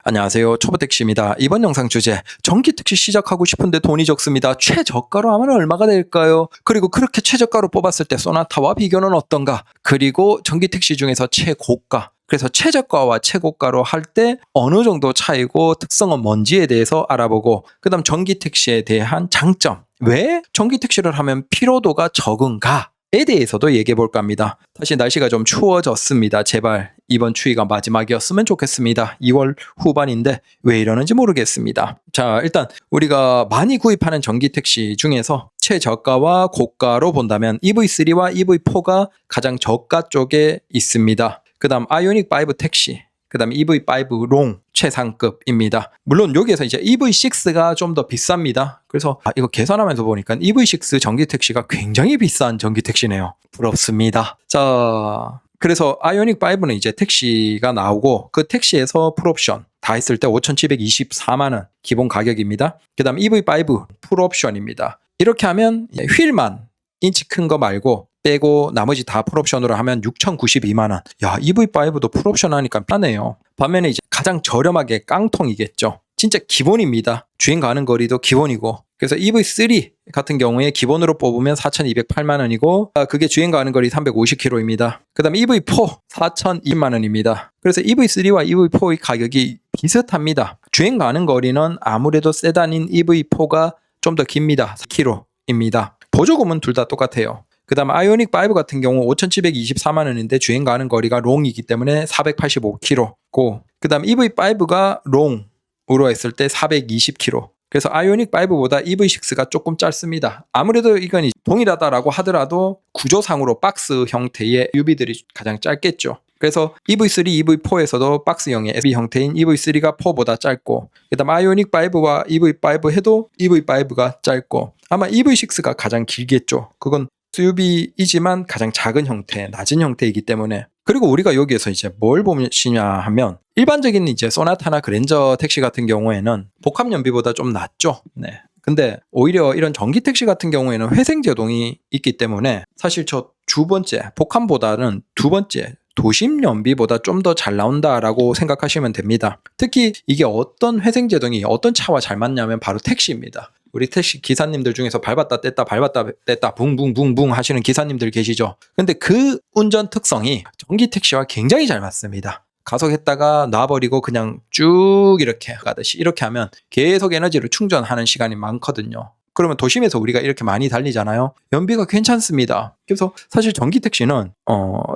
안녕하세요. 초보택시입니다. 이번 영상 주제, 전기택시 시작하고 싶은데 돈이 적습니다. 최저가로 하면 얼마가 될까요? 그리고 그렇게 최저가로 뽑았을 때 소나타와 비교는 어떤가? 그리고 전기택시 중에서 최고가, 그래서 최저가와 최고가로 할 때 어느 정도 차이고 특성은 뭔지에 대해서 알아보고, 그 다음 전기택시에 대한 장점, 왜 전기택시를 하면 피로도가 적은가? 에 대해서도 얘기해 볼까 합니다. 다시 날씨가 좀 추워졌습니다. 제발 이번 추위가 마지막이었으면 좋겠습니다. 2월 후반인데 왜 이러는지 모르겠습니다. 자, 일단 우리가 많이 구입하는 전기택시 중에서 최저가와 고가로 본다면 EV3와 EV4가 가장 저가 쪽에 있습니다. 그 다음 아이오닉5 택시, 그 다음 EV5 롱 최상급입니다. 물론 여기에서 이제 EV6가 좀 더 비쌉니다. 그래서 이거 계산하면서 보니까 EV6 전기택시가 굉장히 비싼 전기택시네요. 부럽습니다. 자, 그래서 아이오닉5는 이제 택시가 나오고 그 택시에서 풀옵션 다 했을 때 5,724만원 기본 가격입니다. 그 다음 EV5 풀옵션입니다. 이렇게 하면 휠만 인치 큰 거 말고 빼고 나머지 다 풀옵션으로 하면 6,092만원. 야, EV5도 풀옵션 하니까 싸네요. 반면에 이제 가장 저렴하게 깡통이겠죠. 진짜 기본입니다. 주행 가는 거리도 기본이고. 그래서 EV3 같은 경우에 기본으로 뽑으면 4,208만원이고 그게 주행 가는 거리 350km입니다. 그 다음에 EV4 4,020만원입니다. 그래서 EV3와 EV4의 가격이 비슷합니다. 주행 가는 거리는 아무래도 세단인 EV4가 좀 더 깁니다. 4km입니다. 보조금은 둘 다 똑같아요. 그 다음 아이오닉5 같은 경우 5,724만원인데 주행 가는 거리가 롱이기 때문에 485km고, 그 다음 EV5가 롱으로 했을 때 420km. 그래서 아이오닉5보다 EV6가 조금 짧습니다. 아무래도 이건 동일하다라고 하더라도 구조상으로 박스 형태의 UV들이 가장 짧겠죠. 그래서 EV3, EV4에서도 박스형의 SB 형태인 EV3가 4보다 짧고, 그 다음 아이오닉5와 EV5 해도 EV5가 짧고, 아마 EV6가 가장 길겠죠. 그건 SUV이지만 가장 작은 형태, 낮은 형태이기 때문에. 그리고 우리가 여기에서 이제 뭘 보시냐 하면, 일반적인 이제 소나타나 그랜저 택시 같은 경우에는 복합 연비보다 좀 낮죠. 네. 근데 오히려 이런 전기 택시 같은 경우에는 회생 제동이 있기 때문에 사실 저 두 번째, 복합보다는 두 번째 도심 연비보다 좀 더 잘 나온다라고 생각하시면 됩니다. 특히 이게 어떤 회생 제동이 어떤 차와 잘 맞냐면 바로 택시입니다. 우리 택시 기사님들 중에서 밟았다 뗐다 밟았다 뗐다 붕붕붕붕 하시는 기사님들 계시죠. 근데 그 운전 특성이 전기 택시와 굉장히 잘 맞습니다. 가속했다가 놔버리고 그냥 쭉 이렇게 가듯이 이렇게 하면 계속 에너지를 충전하는 시간이 많거든요. 그러면 도심에서 우리가 이렇게 많이 달리잖아요. 연비가 괜찮습니다. 그래서 사실 전기 택시는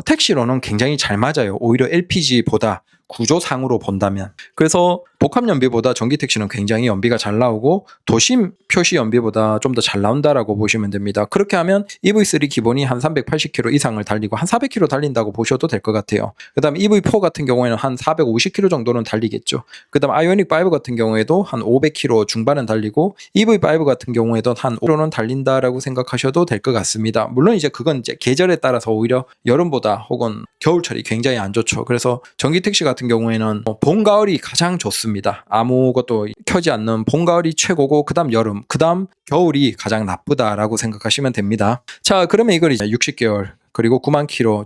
택시로는 굉장히 잘 맞아요. 오히려 LPG보다 구조상으로 본다면. 그래서 복합 연비보다 전기 택시는 굉장히 연비가 잘 나오고 도심 표시 연비보다 좀 더 잘 나온다라고 보시면 됩니다. 그렇게 하면 EV3 기본이 한 380km 이상을 달리고 한 400km 달린다고 보셔도 될 것 같아요. 그 다음 EV4 같은 경우에는 한 450km 정도는 달리겠죠. 그 다음 아이오닉5 같은 경우에도 한 500km 중반은 달리고 EV5 같은 경우에도 한 5km는 달린다라고 생각하셔도 될 것 같습니다. 물론 이제 그건 이제 계절에 따라서 오히려 여름보다 혹은 겨울철이 굉장히 안 좋죠. 그래서 전기 택시 같은 경우에는 봄, 가을이 가장 좋습니다. 아무것도 켜지 않는 봄, 가을이 최고고 그 다음 여름, 그 다음 겨울이 가장 나쁘다라고 생각하시면 됩니다. 자, 그러면 이걸 이제 60개월 그리고 9만 킬로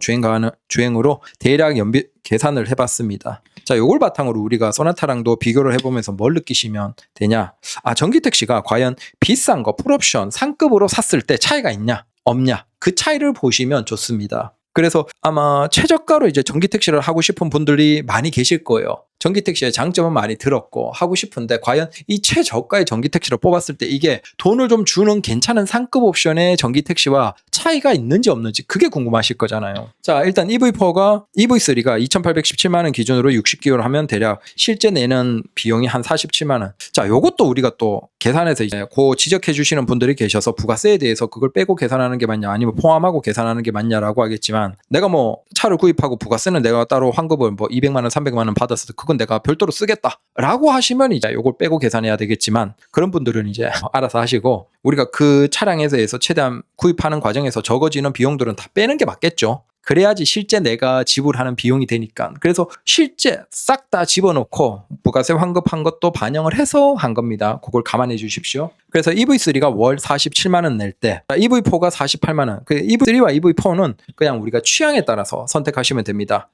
주행으로 대략 연비 계산을 해봤습니다. 자, 요걸 바탕으로 우리가 소나타랑도 비교를 해보면서 뭘 느끼시면 되냐? 전기 택시가 과연 비싼 거 풀옵션 상급으로 샀을 때 차이가 있냐 없냐, 그 차이를 보시면 좋습니다. 그래서 아마 최저가로 이제 전기 택시를 하고 싶은 분들이 많이 계실 거예요. 전기 택시의 장점은 많이 들었고 하고 싶은데 과연 이 최저가의 전기 택시를 뽑았을 때 이게 돈을 좀 주는 괜찮은 상급 옵션의 전기 택시와 차이가 있는지 없는지 그게 궁금하실 거잖아요. 자, 일단 EV3가 2,817만원 기준으로 60개월 하면 대략 실제 내는 비용이 한 47만원. 자, 요것도 우리가 또 계산해서 이제 지적해 주시는 분들이 계셔서 부가세에 대해서 그걸 빼고 계산하는 게 맞냐 아니면 포함하고 계산하는 게 맞냐라고 하겠지만, 내가 뭐 차를 구입하고 부가세는 내가 따로 환급을 뭐 200만원 300만원 받았을 때 그건 내가 별도로 쓰겠다 라고 하시면 이제 요걸 빼고 계산해야 되겠지만, 그런 분들은 이제 알아서 하시고 우리가 그 차량에서 최대한 구입하는 과정에서 적어지는 비용들은 다 빼는 게 맞겠죠. 그래야지 실제 내가 지불하는 비용이 되니까. 그래서 실제 싹 다 집어넣고 부가세 환급한 것도 반영을 해서 한 겁니다. 그걸 감안해 주십시오. 그래서 EV3가 월 47만원 낼 때 EV4가 48만원. 그 EV3와 EV4는 그냥 우리가 취향에 따라서 선택하시면 됩니다.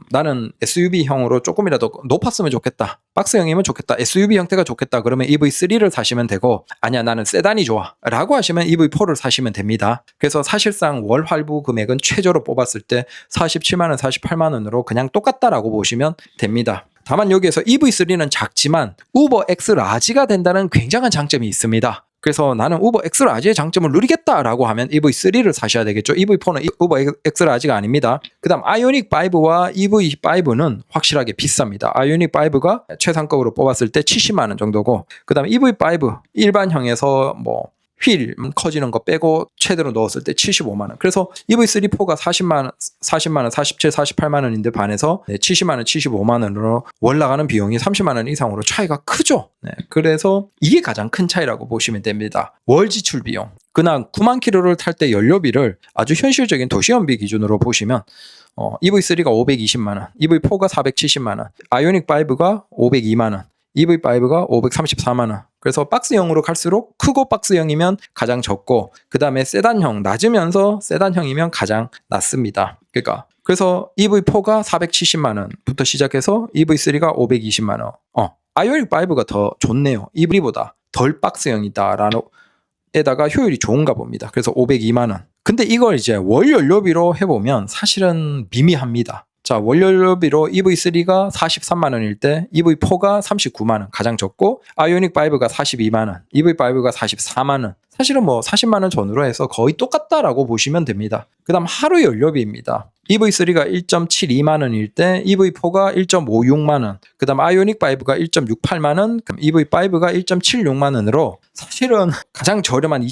나는 SUV형으로 조금이라도 높았으면 좋겠다. 박스형이면 좋겠다. SUV 형태가 좋겠다. 그러면 EV3를 사시면 되고 아니야 나는 세단이 좋아 라고 하시면 EV4를 사시면 됩니다. 그래서 사실상 월 할부 금액은 최저로 뽑았을 때 47만원 48만원으로 그냥 똑같다라고 보시면 됩니다. 다만 여기에서 EV3는 작지만 우버 X 라지가 된다는 굉장한 장점이 있습니다. 그래서 나는 우버 X 라지의 장점을 누리겠다라고 하면 EV3를 사셔야 되겠죠. EV4는 우버 X 라지가 아닙니다. 그 다음 아이오닉 5와 EV5는 확실하게 비쌉니다. 아이오닉 5가 최상급으로 뽑았을 때 70만원 정도고 그 다음 EV5 일반형에서 뭐 휠 커지는 거 빼고 최대로 넣었을 때 75만원. 그래서 EV3 4가 40만원, 47, 48만원인데 반해서 70만원, 75만원으로 월 나가는 비용이 30만원 이상으로 차이가 크죠. 네, 그래서 이게 가장 큰 차이라고 보시면 됩니다. 월 지출 비용. 그냥 9만 킬로를 탈 때 연료비를 아주 현실적인 도시연비 기준으로 보시면 EV3가 520만원, EV4가 470만원, 아이오닉 5가 502만원, EV5가 534만원. 그래서 박스형으로 갈수록 크고 박스형이면 가장 적고 그 다음에 세단형 낮으면서 세단형이면 가장 낮습니다. 그래서 EV4가 470만원부터 시작해서 EV3가 520만원. 아이오닉 5가 더 좋네요. EV3보다 덜 박스형이다라는 에다가 효율이 좋은가 봅니다. 그래서 502만원. 근데 이걸 이제 월 연료비로 해보면 사실은 미미합니다. 자, 월 연료비로 EV3가 43만원일 때 EV4가 39만원 가장 적고 아이오닉 5가 42만원, EV5가 44만원. 사실은 뭐 40만원 전후로 해서 거의 똑같다라고 보시면 됩니다. 그 다음 하루 연료비입니다. EV3가 1.72만원일 때 EV4가 1.56만원, 그 다음 아이오닉 5가 1.68만원, EV5가 1.76만원으로 사실은 가장 저렴한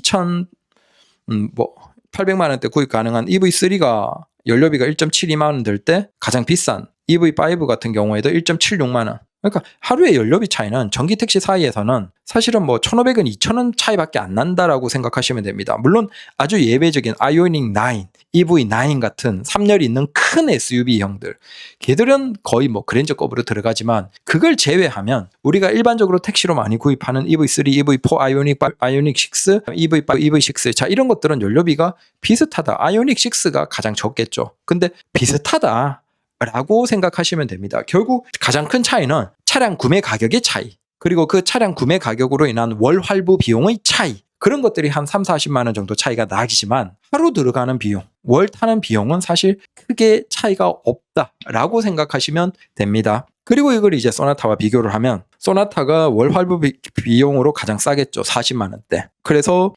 800만원대 구입 가능한 EV3가 연료비가 1.72만원 될 때 가장 비싼 EV5 같은 경우에도 1.76만원. 그러니까 하루의 연료비 차이는 전기 택시 사이에서는 사실은 뭐 1,500원, 2,000원 차이밖에 안 난다라고 생각하시면 됩니다. 물론 아주 예외적인 아이오닉 9, EV9 같은 3열 있는 큰 SUV형들, 걔들은 거의 뭐 그랜저급으로 들어가지만 그걸 제외하면 우리가 일반적으로 택시로 많이 구입하는 EV3, EV4, 아이오닉 5, 아이오닉 6, EV5, EV6 자 이런 것들은 연료비가 비슷하다. 아이오닉 6가 가장 적겠죠. 근데 비슷하다. 라고 생각하시면 됩니다. 결국 가장 큰 차이는 차량 구매 가격의 차이, 그리고 그 차량 구매 가격으로 인한 월 할부 비용의 차이, 그런 것들이 한 3, 40만 원 정도 차이가 나기지만 하루 들어가는 비용, 월 타는 비용은 사실 크게 차이가 없다라고 생각하시면 됩니다. 그리고 이걸 이제 소나타와 비교를 하면 소나타가 월 할부 비용으로 가장 싸겠죠. 40만 원대. 그래서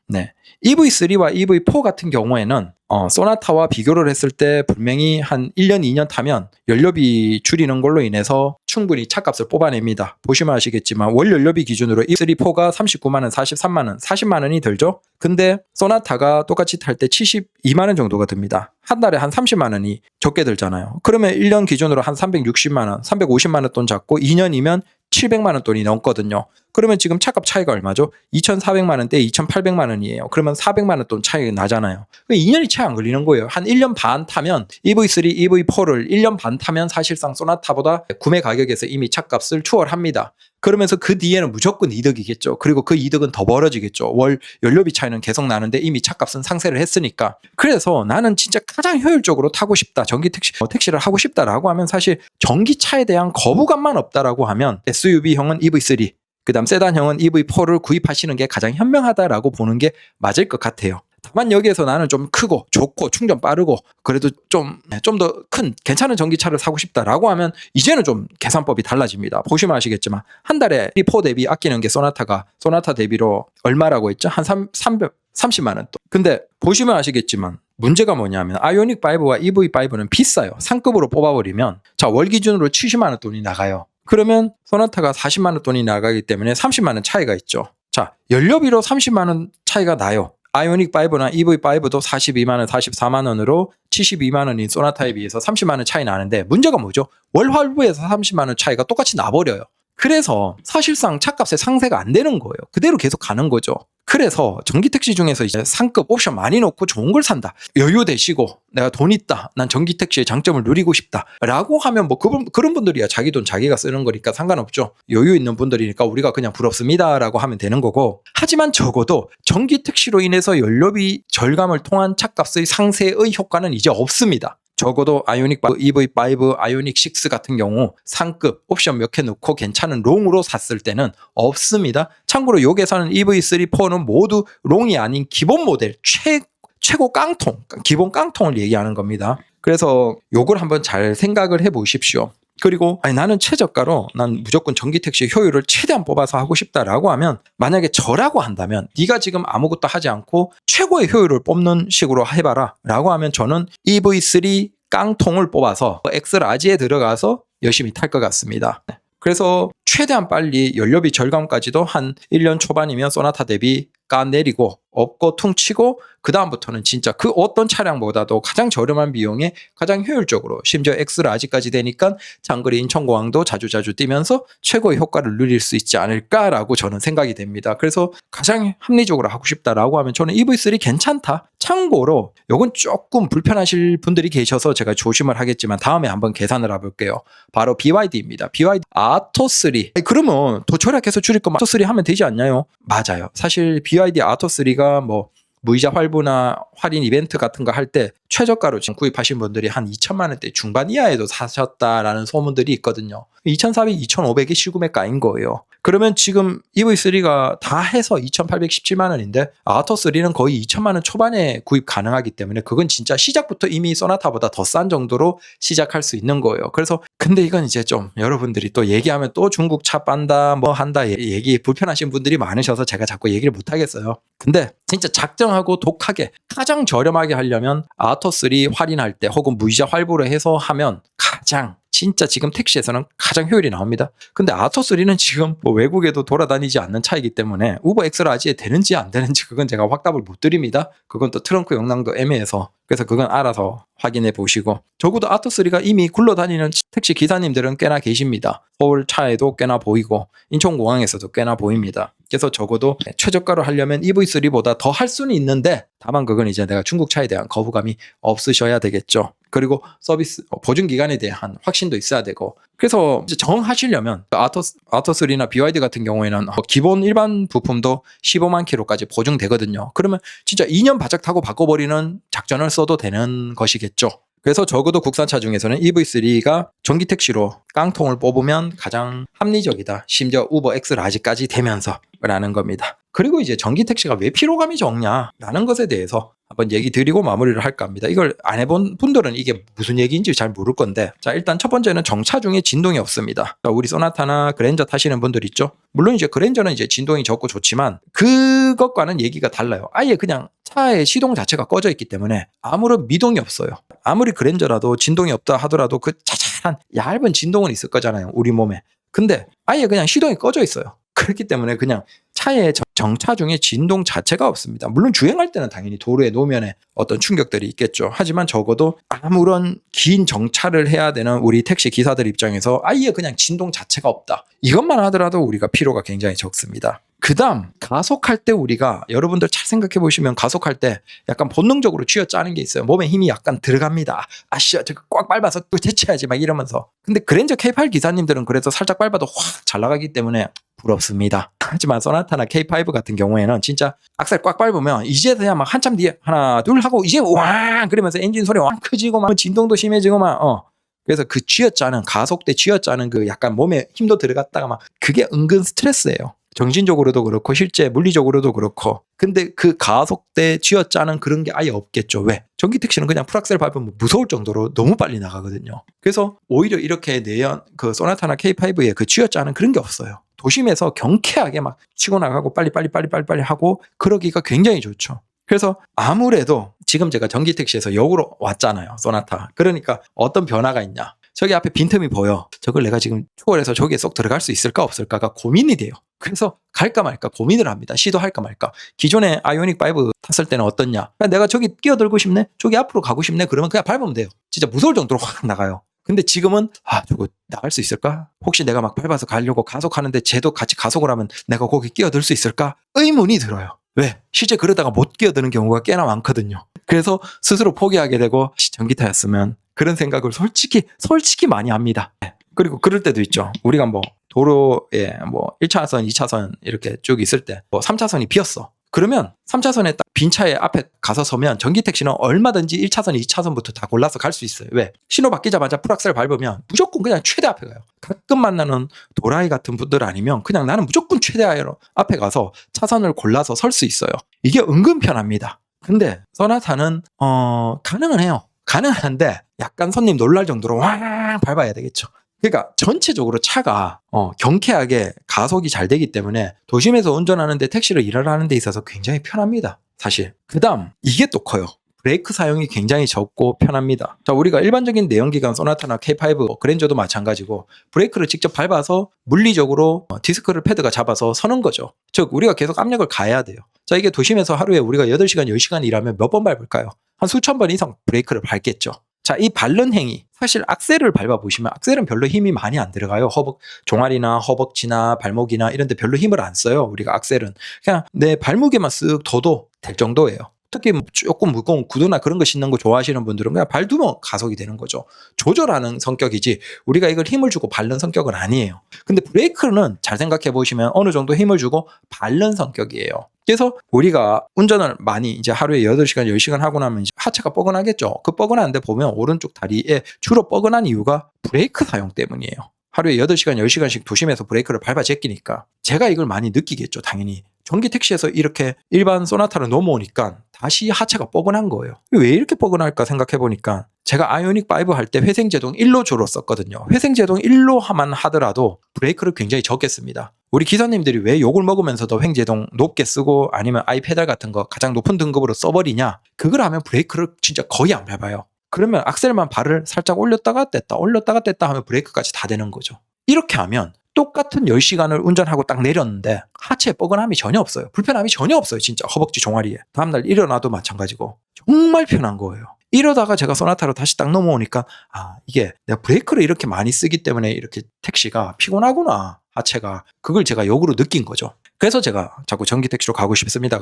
EV3와 EV4 같은 경우에는 소나타와 비교를 했을 때 분명히 한 1년, 2년 타면 연료비 줄이는 걸로 인해서 충분히 차값을 뽑아냅니다. 보시면 아시겠지만 월 연료비 기준으로 EV3, 4가 39만원, 43만원, 40만원이 들죠. 근데 소나타가 똑같이 탈 때 72만원 정도가 듭니다. 한 달에 한 30만원이 적게 들잖아요. 그러면 1년 기준으로 한 360만원, 350만원 돈 잡고 2년이면 700만원 돈이 넘거든요. 그러면 지금 차값 차이가 얼마죠? 2,400만원대 2,800만원이에요. 그러면 400만원 돈 차이가 나잖아요. 2년이 차이 안 걸리는 거예요. 한 1년 반 타면 EV3, EV4를 1년 반 타면 사실상 소나타보다 구매 가격에서 이미 차값을 추월합니다. 그러면서 그 뒤에는 무조건 이득이겠죠. 그리고 그 이득은 더 벌어지겠죠. 월 연료비 차이는 계속 나는데 이미 차값은 상세를 했으니까. 그래서 나는 진짜 가장 효율적으로 타고 싶다. 전기 택시를 하고 싶다라고 하면 사실 전기차에 대한 거부감만 없다라고 하면 SUV형은 EV3, 그 다음 세단형은 EV4를 구입하시는 게 가장 현명하다라고 보는 게 맞을 것 같아요. 다만 여기에서 나는 좀 크고 좋고 충전 빠르고 그래도 좀 더 큰 괜찮은 전기차를 사고 싶다라고 하면 이제는 좀 계산법이 달라집니다. 보시면 아시겠지만 한 달에 EV4 대비 아끼는 게 소나타 대비로 얼마라고 했죠? 한 30만 원 또. 근데 보시면 아시겠지만 문제가 뭐냐면 아이오닉 5와 EV5는 비싸요. 상급으로 뽑아버리면 자 월 기준으로 70만 원 돈이 나가요. 그러면 소나타가 40만 원 돈이 나가기 때문에 30만 원 차이가 있죠. 자 연료비로 30만 원 차이가 나요. 아이오닉 5나 EV5도 42만 원, 44만 원으로 72만 원인 소나타에 비해서 30만 원 차이 나는데 문제가 뭐죠? 월 할부에서 30만 원 차이가 똑같이 나버려요. 그래서 사실상 차값에 상세가 안 되는 거예요. 그대로 계속 가는 거죠. 그래서 전기택시 중에서 이제 상급 옵션 많이 넣고 좋은 걸 산다. 여유 되시고 내가 돈 있다. 난 전기택시의 장점을 누리고 싶다. 라고 하면 뭐 그런 분들이야 자기 돈 자기가 쓰는 거니까 상관없죠. 여유 있는 분들이니까 우리가 그냥 부럽습니다. 라고 하면 되는 거고. 하지만 적어도 전기택시로 인해서 연료비 절감을 통한 차값의 상세의 효과는 이제 없습니다. 적어도 아이오닉 5, EV5, 아이오닉 6 같은 경우 상급 옵션 몇 개 넣고 괜찮은 롱으로 샀을 때는 없습니다. 참고로 요 계산은 EV3, 4는 모두 롱이 아닌 기본 모델 최고 깡통, 기본 깡통을 얘기하는 겁니다. 그래서 요걸 한번 잘 생각을 해 보십시오. 그리고 나는 최저가로 난 무조건 전기택시 효율을 최대한 뽑아서 하고 싶다라고 하면, 만약에 저라고 한다면 네가 지금 아무것도 하지 않고 최고의 효율을 뽑는 식으로 해봐라 라고 하면, 저는 EV3 깡통을 뽑아서 엑스라지에 들어가서 열심히 탈 것 같습니다. 그래서 최대한 빨리 연료비 절감까지도 한 1년 초반이면 소나타 대비 까내리고 업고 퉁치고, 그 다음부터는 진짜 그 어떤 차량보다도 가장 저렴한 비용에 가장 효율적으로, 심지어 엑스라지까지 되니까 장거리 인천공항도 자주자주 뛰면서 최고의 효과를 누릴 수 있지 않을까라고 저는 생각이 됩니다. 그래서 가장 합리적으로 하고 싶다라고 하면 저는 EV3 괜찮다. 참고로 요건 조금 불편하실 분들이 계셔서 제가 조심을 하겠지만 다음에 한번 계산을 해볼게요. 바로 BYD입니다. BYD 아토3. 그러면 더 절약해서 줄일 거면 아토3 하면 되지 않나요? 맞아요. 사실 BYD 아토3가 뭐 무이자 할부나 할인 이벤트 같은 거 할 때 최저가로 지금 구입하신 분들이 한 2천만 원대 중반 이하에도 사셨다라는 소문들이 있거든요. 2,400, 2,500이 시구매가인 거예요. 그러면 지금 EV3가 다 해서 2,817만 원인데 아토3는 거의 2천만 원 초반에 구입 가능하기 때문에 그건 진짜 시작부터 이미 소나타보다 더 싼 정도로 시작할 수 있는 거예요. 그래서 근데 이건 이제 좀 여러분들이 또 얘기하면 또 중국 차 빤다 뭐 한다 얘기 불편하신 분들이 많으셔서 제가 자꾸 얘기를 못 하겠어요. 근데 진짜 작정하고 독하게 가장 저렴하게 하려면 아토3 할인할 때 혹은 무이자 할부로 해서 하면 가장 진짜 지금 택시에서는 가장 효율이 나옵니다. 근데 아토3는 지금 뭐 외국에도 돌아다니지 않는 차이기 때문에 우버 엑스라지에 되는지 안 되는지 그건 제가 확답을 못 드립니다. 그건 또 트렁크 용량도 애매해서. 그래서 그건 알아서 확인해 보시고, 적어도 아토3가 이미 굴러다니는 택시 기사님들은 꽤나 계십니다. 서울 차에도 꽤나 보이고 인천공항에서도 꽤나 보입니다. 그래서 적어도 최저가로 하려면 EV3보다 더 할 수는 있는데, 다만 그건 이제 내가 중국 차에 대한 거부감이 없으셔야 되겠죠. 그리고 서비스 보증 기간에 대한 확신도 있어야 되고. 그래서 이제 정하시려면 아토3나 BYD 같은 경우에는 기본 일반 부품도 15만 킬로까지 보증되거든요. 그러면 진짜 2년 바짝 타고 바꿔버리는 작전을 써도 되는 것이겠죠. 그래서 적어도 국산차 중에서는 EV3가 전기택시로 깡통을 뽑으면 가장 합리적이다. 심지어 우버 엑스라지까지 되면서 라는 겁니다. 그리고 이제 전기택시가 왜 피로감이 적냐라는 것에 대해서 한번 얘기 드리고 마무리를 할까 합니다. 이걸 안 해본 분들은 이게 무슨 얘기인지 잘 모를 건데, 자, 일단 첫 번째는 정차 중에 진동이 없습니다. 자, 우리 소나타나 그랜저 타시는 분들 있죠? 물론 이제 그랜저는 이제 진동이 적고 좋지만 그것과는 얘기가 달라요. 아예 그냥 차의 시동 자체가 꺼져 있기 때문에 아무런 미동이 없어요. 아무리 그랜저라도 진동이 없다 하더라도 그 자잘한 얇은 진동은 있을 거잖아요, 우리 몸에. 근데 아예 그냥 시동이 꺼져 있어요. 그렇기 때문에 그냥 차의 정차 중에 진동 자체가 없습니다. 물론 주행할 때는 당연히 도로의 노면에 어떤 충격들이 있겠죠. 하지만 적어도 아무런 긴 정차를 해야 되는 우리 택시 기사들 입장에서 아예 그냥 진동 자체가 없다. 이것만 하더라도 우리가 피로가 굉장히 적습니다. 그 다음 가속할 때 우리가, 여러분들 잘 생각해 보시면 가속할 때 약간 본능적으로 쥐어짜는 게 있어요. 몸에 힘이 약간 들어갑니다. 아씨야 저거 꽉 밟아서 대체해야지 막 이러면서. 근데 그랜저 K8 기사님들은 그래서 살짝 밟아도 확 잘 나가기 때문에 부럽습니다. 하지만 소나타나 K5 같은 경우에는 진짜 악셀 꽉 밟으면 이제서야 막 한참 뒤에 하나 둘 하고 이제 왕 그러면서 엔진 소리 왕 커지고 막 진동도 심해지고 막 그래서 그 쥐어짜는, 가속 때 쥐어짜는 그 약간 몸에 힘도 들어갔다가 막 그게 은근 스트레스예요. 정신적으로도 그렇고 실제 물리적으로도 그렇고. 근데 그 가속 때 쥐어짜는 그런 게 아예 없겠죠. 왜? 전기택시는 그냥 풀악셀 밟으면 무서울 정도로 너무 빨리 나가거든요. 그래서 오히려 이렇게 그 소나타나 K5에 그 쥐어짜는 그런 게 없어요. 도심에서 경쾌하게 막 치고 나가고 빨리 하고 그러기가 굉장히 좋죠. 그래서 아무래도 지금 제가 전기택시에서 역으로 왔잖아요, 소나타. 그러니까 어떤 변화가 있냐. 저기 앞에 빈틈이 보여. 저걸 내가 지금 초월해서 저기에 쏙 들어갈 수 있을까 없을까가 고민이 돼요. 그래서 갈까 말까 고민을 합니다. 시도할까 말까. 기존에 아이오닉 5 탔을 때는 어떻냐. 내가 저기 끼어들고 싶네? 저기 앞으로 가고 싶네? 그러면 그냥 밟으면 돼요. 진짜 무서울 정도로 확 나가요. 근데 지금은 저거 나갈 수 있을까? 혹시 내가 막 밟아서 가려고 가속하는데 쟤도 같이 가속을 하면 내가 거기 끼어들 수 있을까? 의문이 들어요. 왜? 실제 그러다가 못 끼어드는 경우가 꽤나 많거든요. 그래서 스스로 포기하게 되고 전기타였으면, 그런 생각을 솔직히 많이 합니다. 그리고 그럴 때도 있죠. 우리가 뭐 도로에 뭐 1차선, 2차선 이렇게 쭉 있을 때 뭐 3차선이 비었어. 그러면 3차선에 딱 빈 차에 앞에 가서 서면 전기 택시는 얼마든지 1차선, 2차선부터 다 골라서 갈 수 있어요. 왜? 신호 바뀌자마자 풀악셀 밟으면 무조건 그냥 최대 앞에 가요. 가끔 만나는 도라이 같은 분들 아니면 그냥 나는 무조건 최대 앞에 가서 차선을 골라서 설 수 있어요. 이게 은근 편합니다. 근데 소나타는 가능은 해요. 가능한데 약간 손님 놀랄 정도로 왕 밟아야 되겠죠. 그러니까 전체적으로 차가 경쾌하게 가속이 잘 되기 때문에 도심에서 운전하는데 택시를 일하러 하는 데 있어서 굉장히 편합니다. 사실. 그다음 이게 또 커요. 브레이크 사용이 굉장히 적고 편합니다. 자, 우리가 일반적인 내연기관 소나타나 K5, 그랜저도 마찬가지고 브레이크를 직접 밟아서 물리적으로 디스크를 패드가 잡아서 서는 거죠. 즉 우리가 계속 압력을 가해야 돼요. 자, 이게 도심에서 하루에 우리가 8시간, 10시간 일하면 몇 번 밟을까요? 한 수천 번 이상 브레이크를 밟겠죠. 자, 이 밟는 행위, 사실 악셀을 밟아보시면 악셀은 별로 힘이 많이 안 들어가요. 종아리나 허벅지나 발목이나 이런 데 별로 힘을 안 써요. 우리가 악셀은. 그냥 내 발목에만 쓱 둬도 될 정도예요. 특히 조금 무거운 구두나 그런 거 신는 거 좋아하시는 분들은 그냥 발 두면 가속이 되는 거죠. 조절하는 성격이지 우리가 이걸 힘을 주고 밟는 성격은 아니에요. 근데 브레이크는 잘 생각해 보시면 어느 정도 힘을 주고 밟는 성격이에요. 그래서 우리가 운전을 많이 이제 하루에 8시간, 10시간 하고 나면 이제 하체가 뻐근하겠죠. 그 뻐근한데 보면 오른쪽 다리에 주로 뻐근한 이유가 브레이크 사용 때문이에요. 하루에 8시간, 10시간씩 도심에서 브레이크를 밟아 제끼니까 제가 이걸 많이 느끼겠죠. 당연히. 전기 택시에서 이렇게 일반 소나타를 넘어오니까 다시 하체가 뻐근한 거예요. 왜 이렇게 뻐근할까 생각해 보니까 제가 아이오닉 5 할 때 회생제동 1로 주로 썼거든요. 회생제동 1로만 하더라도 브레이크를 굉장히 적게 씁니다. 우리 기사님들이 왜 욕을 먹으면서도 횡제동 높게 쓰고 아니면 아이페달 같은 거 가장 높은 등급으로 써버리냐? 그걸 하면 브레이크를 진짜 거의 안 밟아요. 그러면 악셀만 발을 살짝 올렸다가 뗐다 하면 브레이크까지 다 되는 거죠. 이렇게 하면 똑같은 10시간을 운전하고 딱 내렸는데 하체에 뻐근함이 전혀 없어요. 불편함이 전혀 없어요. 진짜 허벅지 종아리에. 다음날 일어나도 마찬가지고 정말 편한 거예요. 이러다가 제가 소나타로 다시 딱 넘어오니까 이게 내가 브레이크를 이렇게 많이 쓰기 때문에 이렇게 택시가 피곤하구나. 하체가. 그걸 제가 역으로 느낀 거죠. 그래서 제가 자꾸 전기 택시로 가고 싶습니다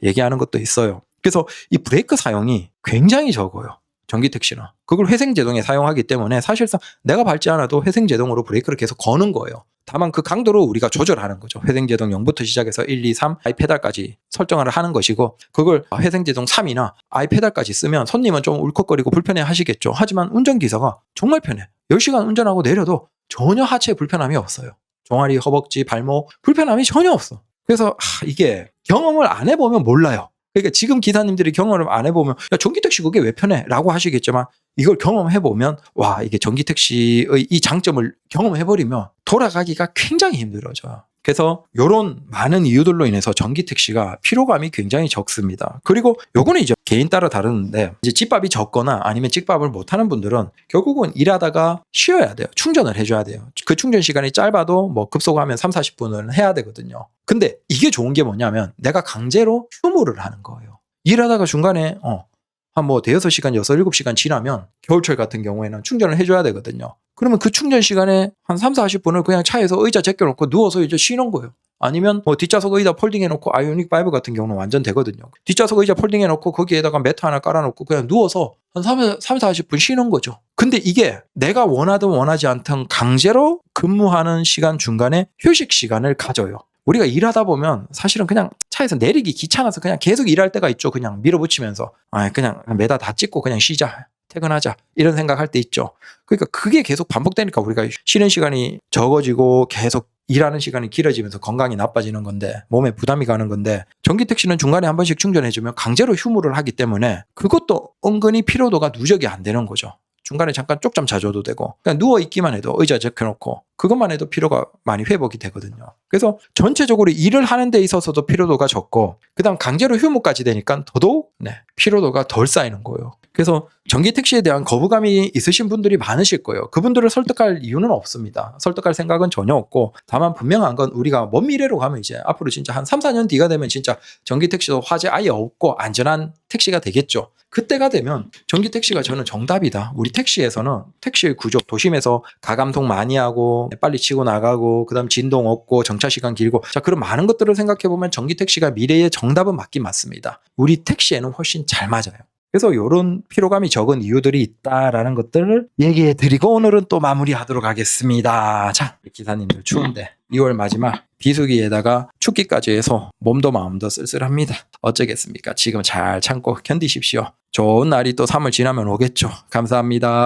얘기하는 것도 있어요. 그래서 이 브레이크 사용이 굉장히 적어요. 전기 택시는. 그걸 회생제동에 사용하기 때문에 사실상 내가 밟지 않아도 회생제동으로 브레이크를 계속 거는 거예요. 다만 그 강도를 우리가 조절하는 거죠. 회생제동 0부터 시작해서 1, 2, 3 아이페달까지 설정을 하는 것이고 그걸 회생제동 3이나 아이페달까지 쓰면 손님은 좀 울컥거리고 불편해 하시겠죠. 하지만 운전기사가 정말 편해. 10시간 운전하고 내려도 전혀 하체에 불편함이 없어요. 종아리, 허벅지, 발목 불편함이 전혀 없어. 그래서 이게 경험을 안 해보면 몰라요. 그러니까 지금 기사님들이 경험을 안 해보면 야 전기택시 그게 왜 편해? 라고 하시겠지만 이걸 경험해보면 와 이게 전기택시의 이 장점을 경험해버리면 돌아가기가 굉장히 힘들어져요. 그래서 이런 많은 이유들로 인해서 전기택시가 피로감이 굉장히 적습니다. 그리고 요거는 이제 개인 따라 다르는데 이제 집밥이 적거나 아니면 집밥을 못하는 분들은 결국은 일하다가 쉬어야 돼요. 충전을 해줘야 돼요. 그 충전 시간이 짧아도 뭐 급속하면 3, 40분은 해야 되거든요. 근데 이게 좋은 게 뭐냐면 내가 강제로 휴무를 하는 거예요. 일하다가 중간에 한 뭐 대여섯 시간, 6, 7시간 지나면 겨울철 같은 경우에는 충전을 해줘야 되거든요. 그러면 그 충전 시간에 한 3, 40분을 그냥 차에서 의자 제껴놓고 누워서 이제 쉬는 거예요. 아니면 뭐 뒷좌석 의자 폴딩해놓고 아이오닉 5 같은 경우는 완전 되거든요. 뒷좌석 의자 폴딩해놓고 거기에다가 매트 하나 깔아놓고 그냥 누워서 한 3, 40분 쉬는 거죠. 근데 이게 내가 원하든 원하지 않든 강제로 근무하는 시간 중간에 휴식 시간을 가져요. 우리가 일하다 보면 사실은 그냥 차에서 내리기 귀찮아서 그냥 계속 일할 때가 있죠. 그냥 밀어붙이면서 그냥 매다 다 찍고 그냥 쉬자. 퇴근하자. 이런 생각할 때 있죠. 그러니까 그게 계속 반복되니까 우리가 쉬는 시간이 적어지고 계속 일하는 시간이 길어지면서 건강이 나빠지는 건데 몸에 부담이 가는 건데 전기택시는 중간에 한 번씩 충전해주면 강제로 휴무를 하기 때문에 그것도 은근히 피로도가 누적이 안 되는 거죠. 중간에 잠깐 쪽잠 자줘도 되고 그냥 누워있기만 해도 의자 제껴놓고 그것만 해도 피로가 많이 회복이 되거든요. 그래서 전체적으로 일을 하는 데 있어서도 피로도가 적고 그 다음 강제로 휴무까지 되니까 더더욱 피로도가 덜 쌓이는 거예요. 그래서 전기택시에 대한 거부감이 있으신 분들이 많으실 거예요. 그분들을 설득할 이유는 없습니다. 설득할 생각은 전혀 없고 다만 분명한 건 우리가 먼 미래로 가면 이제 앞으로 진짜 한 3, 4년 뒤가 되면 진짜 전기택시도 화재 아예 없고 안전한 택시가 되겠죠. 그때가 되면 전기택시가 저는 정답이다. 우리 택시에서는 택시의 구조, 도심에서 가감속 많이 하고 빨리 치고 나가고 그다음 진동 없고 정차시간 길고 자 그런 많은 것들을 생각해보면 전기택시가 미래의 정답은 맞긴 맞습니다. 우리 택시에는 훨씬 잘 맞아요. 그래서 이런 피로감이 적은 이유들이 있다라는 것들을 얘기해드리고 오늘은 또 마무리하도록 하겠습니다. 자, 기사님들 추운데 2월 마지막 비수기에다가 춥기까지 해서 몸도 마음도 쓸쓸합니다. 어쩌겠습니까? 지금 잘 참고 견디십시오. 좋은 날이 또 3월 지나면 오겠죠. 감사합니다.